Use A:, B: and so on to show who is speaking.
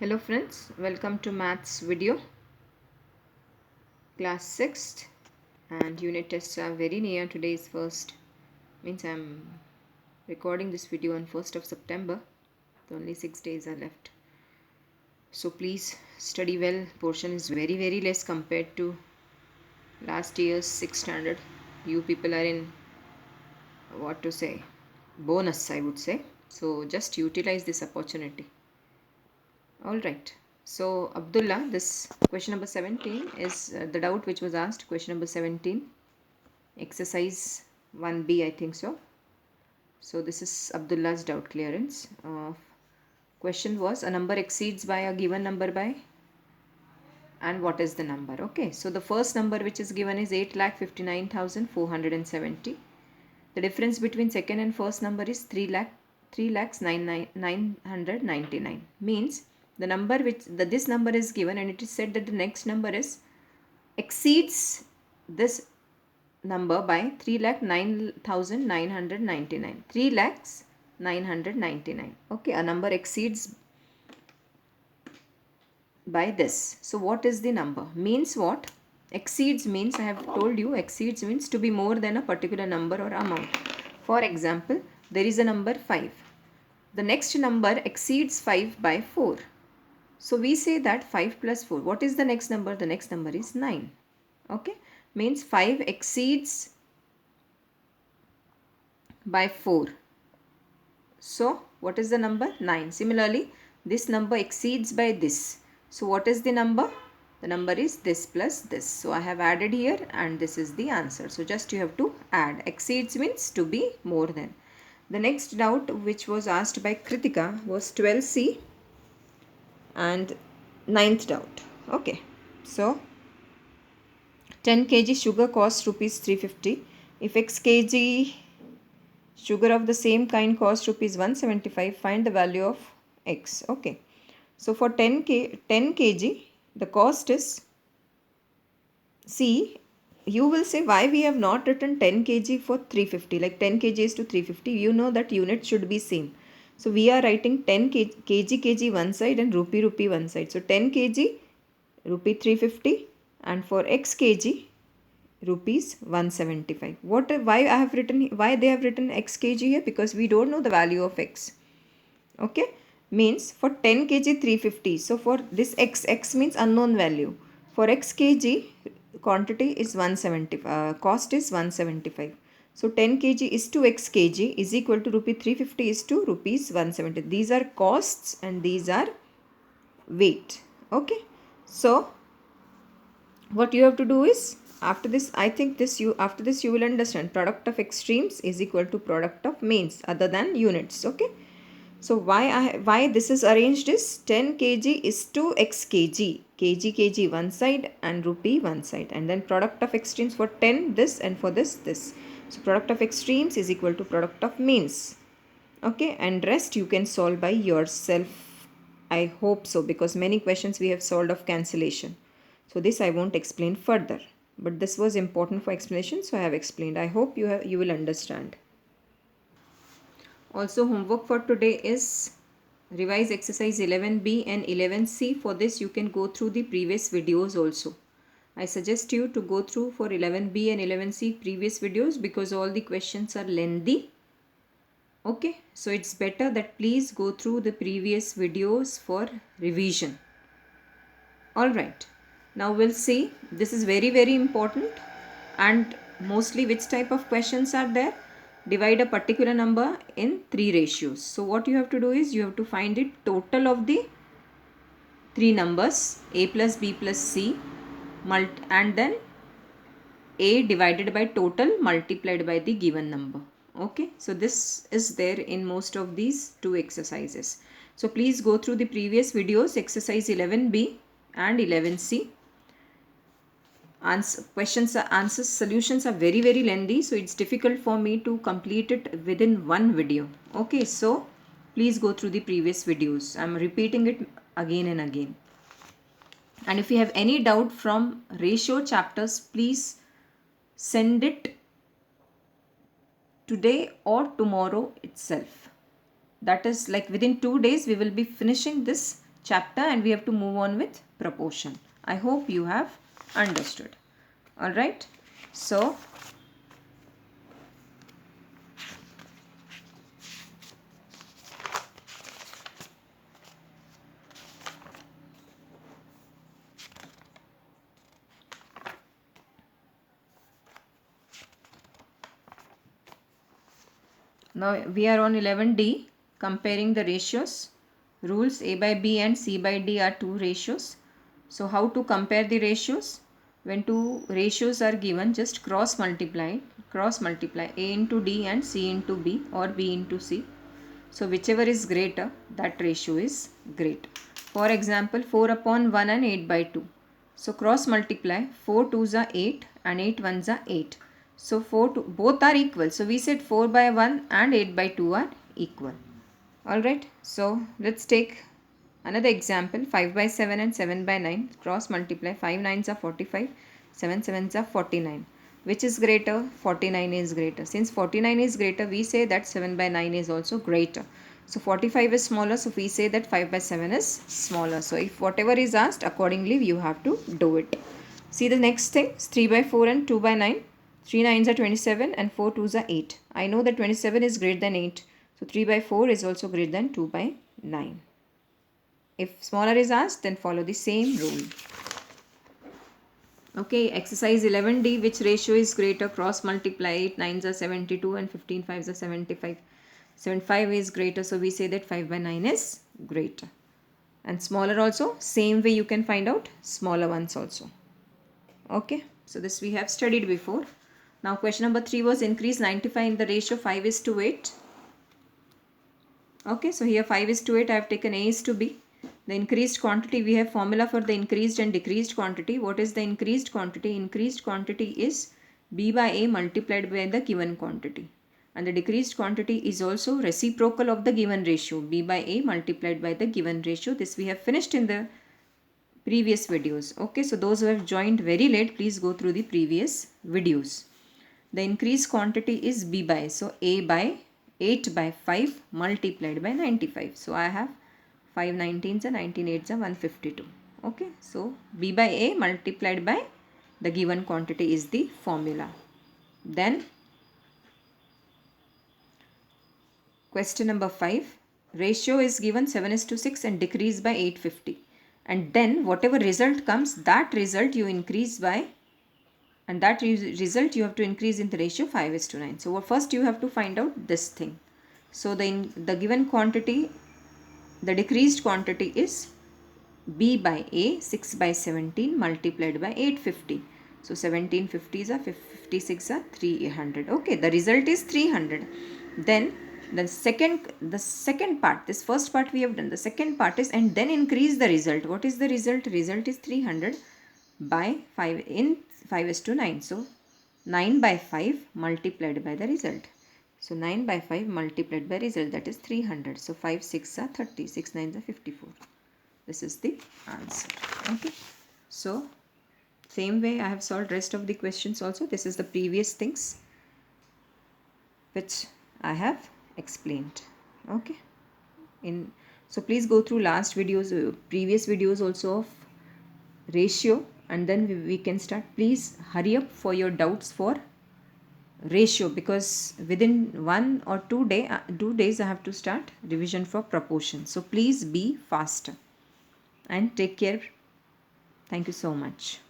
A: Hello friends, welcome to maths video, class 6th, and unit tests are very near. Today is first, means I'm recording this video on 1st of September, so only 6 days are left. So please study well. Portion is very less compared to last year's 6th standard. You people are in, what to say, bonus I would say. So just utilize this opportunity. Alright, so Abdullah, this question number 17 is the doubt which was asked, question number 17, exercise 1B, I think so. So this is Abdullah's doubt clearance. Question was, a number exceeds by a given number by, and what is the number? Okay, so the first number which is given is 8,59,470. The difference between second and first number is 3,999. Means the number which this number is given, and it is said that the next number is exceeds this number by 3,09,999. 3,09,999. Okay, a number exceeds by this. So what is the number? Means what? Exceeds means, I have told you, exceeds means to be more than a particular number or amount. For example, there is a number 5. The next number exceeds 5 by 4. So we say that 5 plus 4. What is the next number? The next number is 9. Okay, means 5 exceeds by 4. So what is the number? 9. Similarly, this number exceeds by this. So what is the number? The number is this plus this. So I have added here and this is the answer. So just you have to add. Exceeds means to be more than. The next doubt which was asked by Kritika was 12C and 9th doubt. Okay. So 10 kg sugar costs rupees 350. If x kg sugar of the same kind costs rupees 175, find the value of x. Okay. So for 10 kg, the cost is, see, you will say why we have not written 10 kg for 350, like 10 kg is to 350. You know that unit should be same. So we are writing 10 kg one side and rupee one side. So 10 kg rupee 350, and for x kg rupees 175. Why they have written x kg here? Because we don't know the value of x. Okay, means for 10 kg 350. So for this x means unknown value. For x kg quantity is 170, cost is 175. So 10 kg is to x kg is equal to rupee 350 is to rupees 170. These are costs and these are weight. Okay, so what you have to do is, after this, I think after this you will understand product of extremes is equal to product of means other than units. Okay, so why this is arranged is 10 kg is to x kg, kg one side and rupee one side, and then product of extremes for 10 this and for this. So product of extremes is equal to product of means. Okay, and rest you can solve by yourself. I hope so, because many questions we have solved of cancellation. So this I won't explain further, but this was important for explanation, so I have explained. I hope you will understand. Also, homework for today is revise exercise 11B and 11C. For this you can go through the previous videos also. I suggest you to go through for 11B and 11C previous videos because all the questions are lengthy. Okay, so it's better that please go through the previous videos for revision. Alright, now we'll see. This is very important, and mostly which type of questions are there? Divide a particular number in 3 ratios. So what you have to do is you have to find the total of the 3 numbers, a plus b plus c, and then a divided by total multiplied by the given number. Okay, so this is there in most of these 2 exercises. So please go through the previous videos, exercise 11b and 11c. Solutions are very lengthy, so it's difficult for me to complete it within one video. Okay, so please go through the previous videos. I'm repeating it again and again. And if you have any doubt from ratio chapters, please send it today or tomorrow itself. That is, like within 2 days we will be finishing this chapter and we have to move on with proportion. I hope you have understood. Alright. So, now we are on 11D, comparing the ratios. Rules A by B and C by D are two ratios. So how to compare the ratios? When two ratios are given, just cross multiply A into D and C into B or B into C. So whichever is greater, that ratio is great. For example, 4 upon 1 and 8 by 2. So cross multiply, 4 2s are 8 and 8 1s are 8. So both are equal. So we said 4 by 1 and 8 by 2 are equal. Alright, so let's take another example. 5 by 7 and 7 by 9. Cross multiply, 5 9s are 45, 7 7s are 49. Which is greater? 49 is greater. Since 49 is greater, we say that 7 by 9 is also greater. So 45 is smaller, so we say that 5 by 7 is smaller. So if whatever is asked, accordingly you have to do it. See the next thing, 3 by 4 and 2 by 9. 3 9s are 27 and 4 2s are 8. I know that 27 is greater than 8. So 3 by 4 is also greater than 2 by 9. If smaller is asked, then follow the same rule. Okay, exercise 11D, which ratio is greater? Cross multiply, 8 9s are 72 and 15 5s are 75. 75 is greater, so we say that 5 by 9 is greater. And smaller also, same way you can find out smaller ones also. Okay, so this we have studied before. Now question number 3 was increase 95 in the ratio 5 is to 8. Okay, so here 5 is to 8, I have taken A is to B. The increased quantity, we have formula for the increased and decreased quantity. What is the increased quantity? Increased quantity is B by A multiplied by the given quantity. And the decreased quantity is also reciprocal of the given ratio, B by A multiplied by the given ratio. This we have finished in the previous videos. Okay, so those who have joined very late, please go through the previous videos. The increased quantity is B by, so A by 8 by 5 multiplied by 95. So I have 5 19s and 19 8s are 152. Okay, so B by A multiplied by the given quantity is the formula. Then question number 5, ratio is given 7 is to 6 and decreased by 850. And then whatever result comes, that result you increase by, and that result you have to increase in the ratio 5 is to 9. So first you have to find out this thing. So the given quantity, the decreased quantity is B by A 6 by 17 multiplied by 850. So 1750s are 56 are 300. Okay, the result is 300. Then the second part, this first part we have done. The second part is and then increase the result. What is the result? Result is 300 by 5 in 5 is to 9. So 9 by 5 multiplied by the result. So 9 by 5 multiplied by result, that is 300. So 5 6 are 30, 6 9s are 54. This is the answer. Okay. So same way I have solved rest of the questions also. This is the previous things which I have explained. Okay. So please go through last videos, previous videos also of ratio, and then we can start. Please hurry up for your doubts for ratio, because within 1 or 2 days I have to start revision for proportion. So please be faster and take care. Thank you so much.